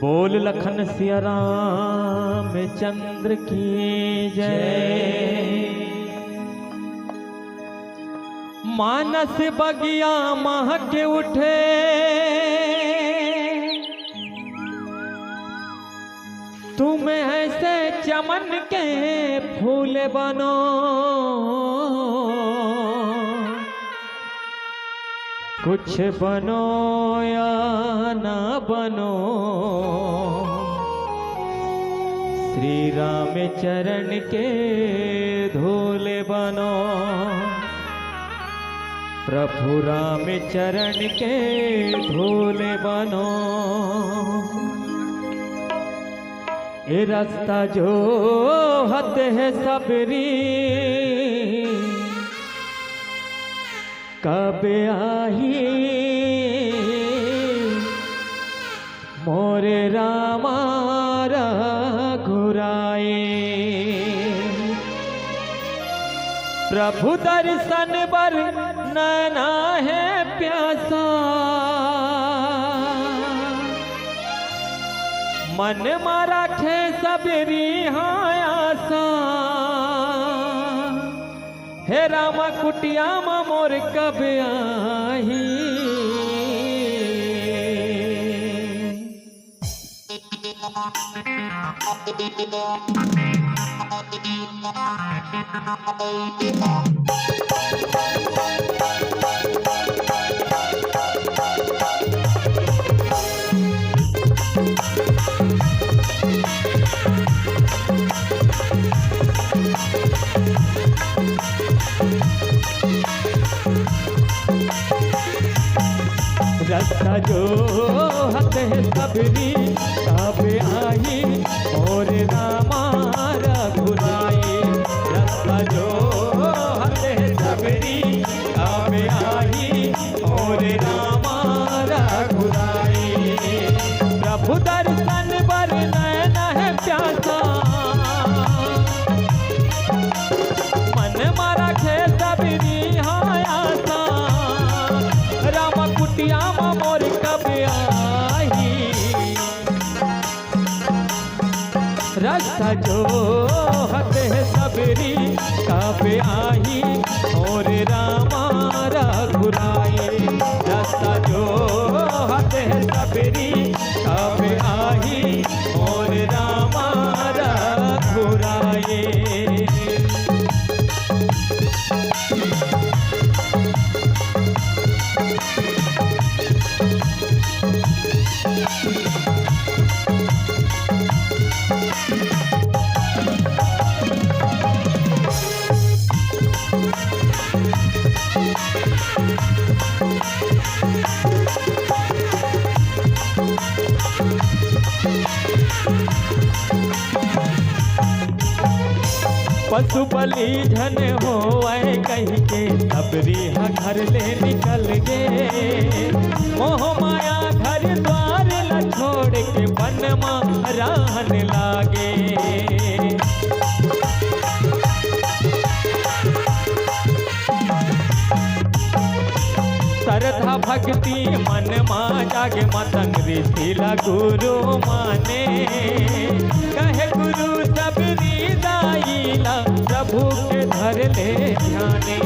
बोल लखन सिया राम चंद्र की जय। मानस बगिया महक उठे, तुम ऐसे चमन के फूल बनो, कुछ बनो या ना बनो, श्री राम चरण के धूल बनो, प्रभु राम चरण के धूल बनो। ये रास्ता जो हद है सबरी, कब आही मोरे रामारा घुराए। प्रभु दर्शन बर नैना है प्यासा, मन मारा खे सबरी आसा। हे रामा कुटिया मोर कब आही। रास्ता जो हद है सबरी, कब आई और रामारा घुराए। रास्ता जो हद है सबरी, कब आई और रामारा घुराए। प्रभु दर्शन बर नैना है प्यासा, मन मारा खे सबरी आसा। रामा कुटिया मोर कब आही। रास्ता जो हद है सबरी, कब आही और रामारा घुराए। रास्ता जो हद है सबरी, कब आही और रामारा घुराए। पशु बलि झन होए कही के, सबरी घर ले निकल गे। मोह माया घर द्वार ल छोड़ के, वन में रहन लागे। श्रद्धा भक्ति मन मा जागे, मतंग ऋषि गुरु माने। कहे गुरु सबरी दाईला, प्रभु के धर ले ध्याने।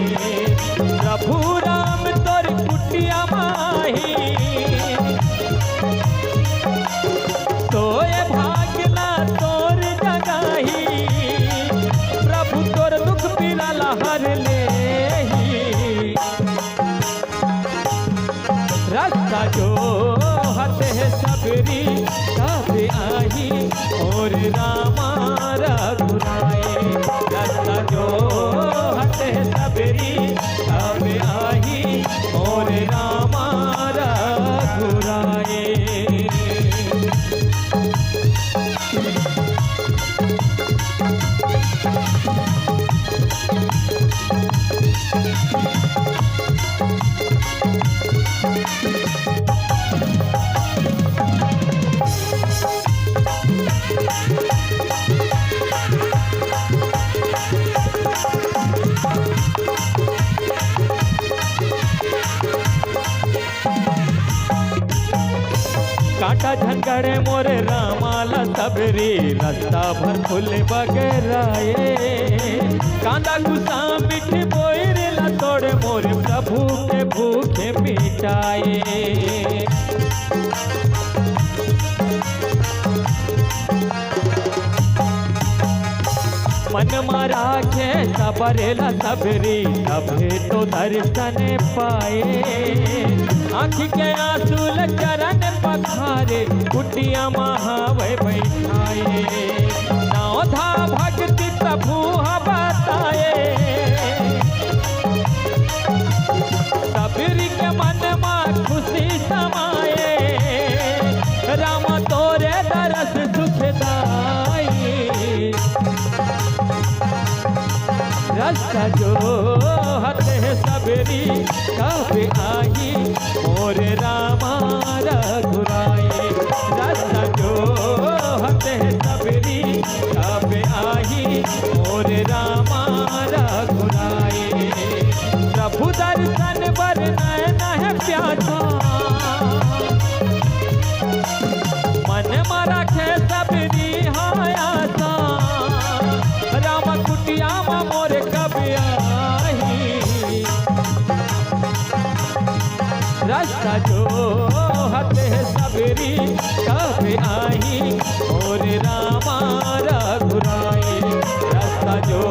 प्रभु राम तोर कुटिया माही, तोय भागला तोर जगाही। प्रभु तोर दुख पीड़ा हर ले। रास्ता जो हद है सबरी, कब आही और रामारा घुराए। रास्ता जो हद है सबरी, कब आही और रामारा घुराए। झंगड़े मोर रामाला सबरी रास्ता भर फूल बगराए कांदा गुस्सा मिठ बोइरला तोड़ मोर प्रभु के भूखे मिटाए मन मारा के सबरेला सबरी तबे तो दर्शन पाए आँखी के आंसू चरण पखारे कुटिया महावे बैठाए नौधा भक्ति प्रभु बताए सबरी के मन में खुशी समाए राम तोरे दरस सुखदाई रास्ता जो हते सबरी कब आई मोर रामा रघुराए रास्ता जो हते सबरी कब आई मोर रामा रघुराए प्रभु दर्शन बरनैन है प्यासा मन मारा खे सबरी हायासा राम कुटिया मोर कब आई रास्ता जो हते सबरी कब आई और रामा रघुराए रास्ता जो